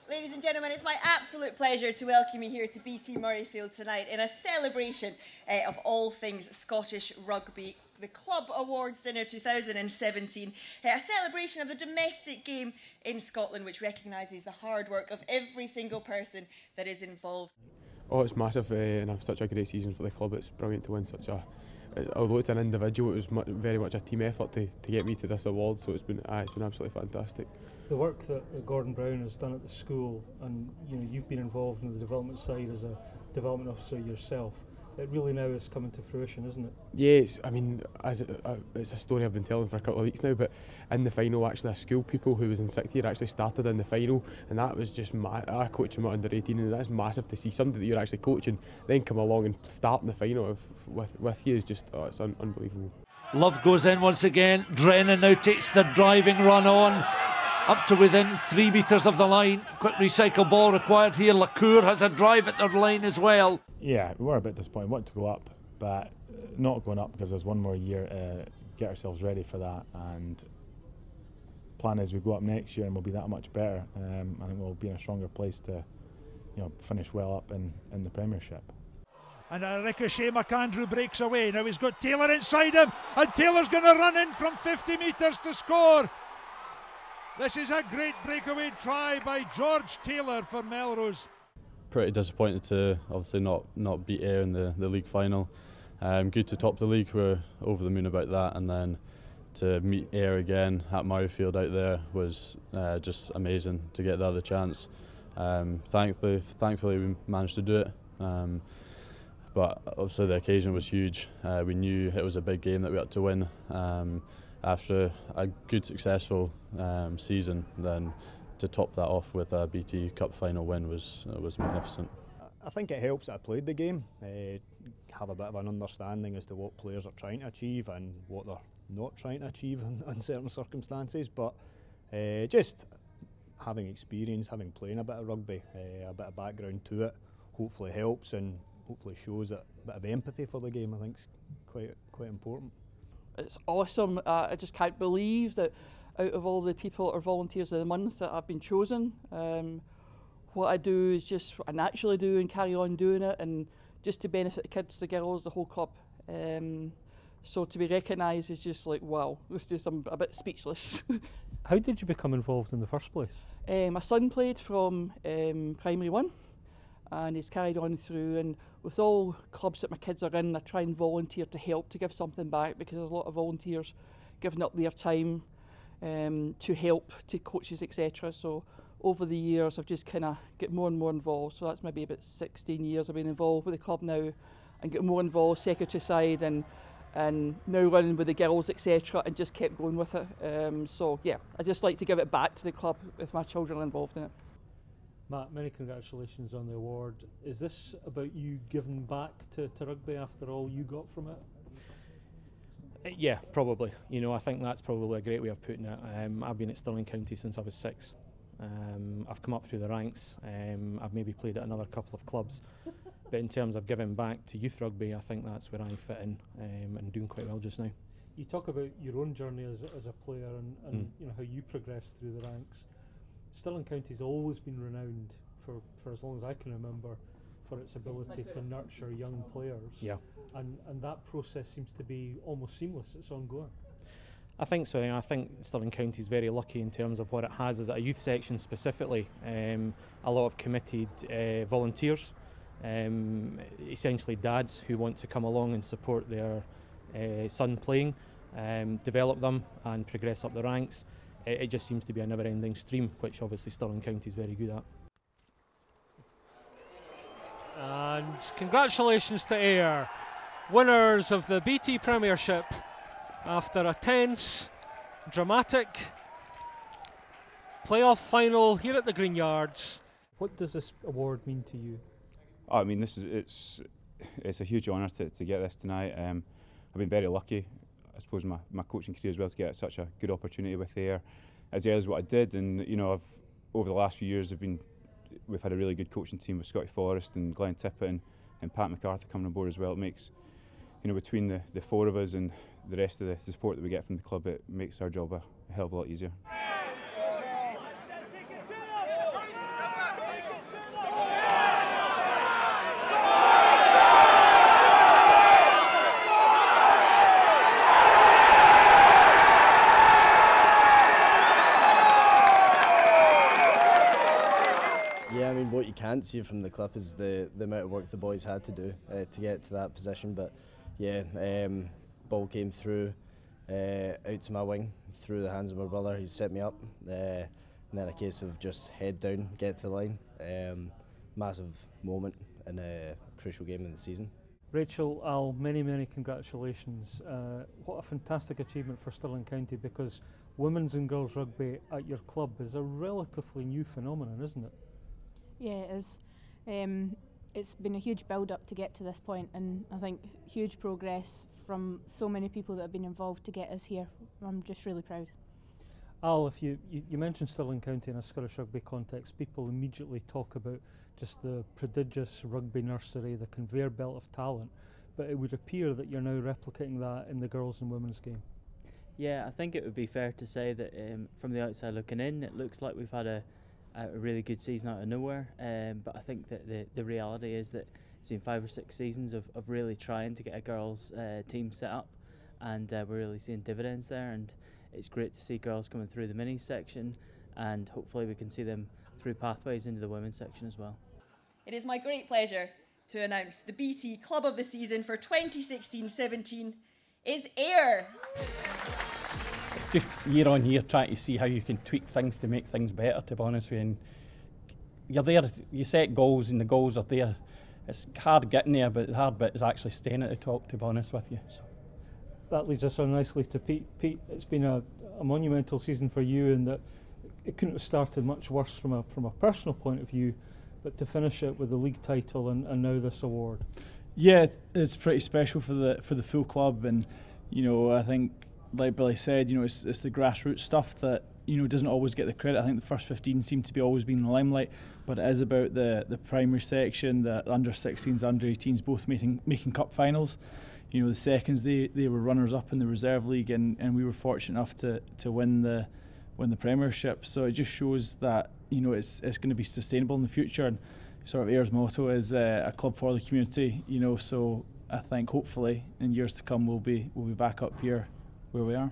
Ladies and gentlemen, it's my absolute pleasure to welcome you here to BT Murrayfield tonight in a celebration of all things Scottish rugby, the Club Awards Dinner 2017, a celebration of the domestic game in Scotland which recognises the hard work of every single person that is involved. Oh, it's massive and such a great season for the club. It's brilliant to win such a, although it's an individual, it was very much a team effort to get me to this award, so it's been absolutely fantastic. The work that Gordon Brown has done at the school, and you've been involved in the development side as a development officer yourself, it really now is coming to fruition, isn't it? Yes, I mean, it's a story I've been telling for a couple of weeks now, but in the final actually a school pupil who was in 6th year actually started in the final, and that was just, I coach him at under 18 and that's massive to see somebody that you're actually coaching then come along and start in the final with you is just, it's unbelievable. Love goes in once again, Drennan now takes the driving run on, up to within 3 metres of the line. Quick recycle ball required here. Lacour has a drive at their line as well. Yeah, we were a bit disappointed. We wanted to go up, but not going up gives us one more year to get ourselves ready for that. And plan is we go up next year and we'll be that much better. I think we'll be in a stronger place to, finish well up in the Premiership. And a ricochet, McAndrew breaks away. Now he's got Taylor inside him, and Taylor's going to run in from 50 metres to score. This is a great breakaway try by George Taylor for Melrose. Pretty disappointed to obviously not beat Ayr in the league final. Good to top the league, we're over the moon about that, and then to meet Ayr again at Murrayfield out there was just amazing to get the other chance. Thankfully we managed to do it, but obviously the occasion was huge. We knew it was a big game that we had to win. After a good successful season, then to top that off with a BT Cup final win was magnificent. I think it helps that I played the game, have a bit of an understanding as to what players are trying to achieve and what they're not trying to achieve in certain circumstances, but just having experience, having played a bit of rugby, a bit of background to it, hopefully helps and hopefully shows that a bit of empathy for the game I think is quite important. It's awesome. I just can't believe that out of all the people or volunteers of the month that I've been chosen, what I do is just what I naturally do and carry on doing it, and just to benefit the kids, the girls, the whole club. So to be recognised is just like, wow, I'm a bit speechless. How did you become involved in the first place? My son played from primary 1. And he's carried on through, and with all clubs that my kids are in, I try and volunteer to help to give something back, because there's a lot of volunteers giving up their time to help to coaches, etc. So over the years I've just kind of get more and more involved, so that's maybe about 16 years I've been involved with the club now, and get more involved secretary side and now running with the girls, etc., and just kept going with it. So yeah, I just like to give it back to the club if my children are involved in it. Matt, many congratulations on the award. Is this about you giving back to rugby after all you got from it? Yeah, probably. I think that's probably a great way of putting it. I've been at Stirling County since I was 6. I've come up through the ranks. I've maybe played at another couple of clubs. But in terms of giving back to youth rugby, I think that's where I fit in and doing quite well just now. You talk about your own journey as a player and how you progressed through the ranks. Stirling County's always been renowned for as long as I can remember for its ability to nurture young players. Yeah. And that process seems to be almost seamless, it's ongoing. I think so. I think Stirling County is very lucky in terms of what it has as a youth section specifically. A lot of committed volunteers, essentially dads who want to come along and support their son playing, develop them and progress up the ranks. It just seems to be a never-ending stream, which obviously Stirling County is very good at. And congratulations to Ayr, winners of the BT Premiership after a tense, dramatic playoff final here at the Green Yards. What does this award mean to you? I mean, it's a huge honour to get this tonight. I've been very lucky, I suppose, my coaching career as well, to get such a good opportunity with Ayr as early as what I did. And over the last few years we've had a really good coaching team with Scotty Forrest and Glenn Tippett and Pat McArthur coming on board as well. It makes, between the 4 of us and the rest of the support that we get from the club, it makes our job a hell of a lot easier. Yeah, I mean, what you can't see from the clip is the amount of work the boys had to do to get to that position. But yeah, ball came through out to my wing, through the hands of my brother. He set me up, and then a case of just head down, get to the line. Massive moment in a crucial game in the season. Rachel, Al, many congratulations. What a fantastic achievement for Stirling County, because women's and girls rugby at your club is a relatively new phenomenon, isn't it? Yeah, it is. It's been a huge build-up to get to this point, and I think huge progress from so many people that have been involved to get us here. I'm just really proud. Al, if you mentioned Stirling County in a Scottish rugby context, people immediately talk about just the prodigious rugby nursery, the conveyor belt of talent, but it would appear that you're now replicating that in the girls and women's game. Yeah, I think it would be fair to say that from the outside looking in, it looks like we've had a really good season out of nowhere, but I think that the reality is that it's been 5 or 6 seasons of really trying to get a girls team set up, and we're really seeing dividends there, and it's great to see girls coming through the minis section, and hopefully we can see them through pathways into the women's section as well. It is my great pleasure to announce the BT Club of the Season for 2016-17 is Ayr. It's just year on year trying to see how you can tweak things to make things better, to be honest with you. And you're there, you set goals and the goals are there. It's hard getting there, but the hard bit is actually staying at the top, to be honest with you. So. That leads us on nicely to Pete. Pete, it's been a monumental season for you, in that it couldn't have started much worse from a personal point of view, but to finish it with the league title and now this award. Yeah, it's pretty special for the full club, and I think, like Billy said, it's the grassroots stuff that doesn't always get the credit. I think the first 15 seem to be always being in the limelight, but it is about the primary section, the under 16s, under 18s, both making cup finals. The seconds they were runners up in the reserve league, and we were fortunate enough to win the Premiership. So it just shows that it's going to be sustainable in the future, and sort of Ayr's motto is a club for the community. So I think hopefully in years to come we'll be back up here where we are.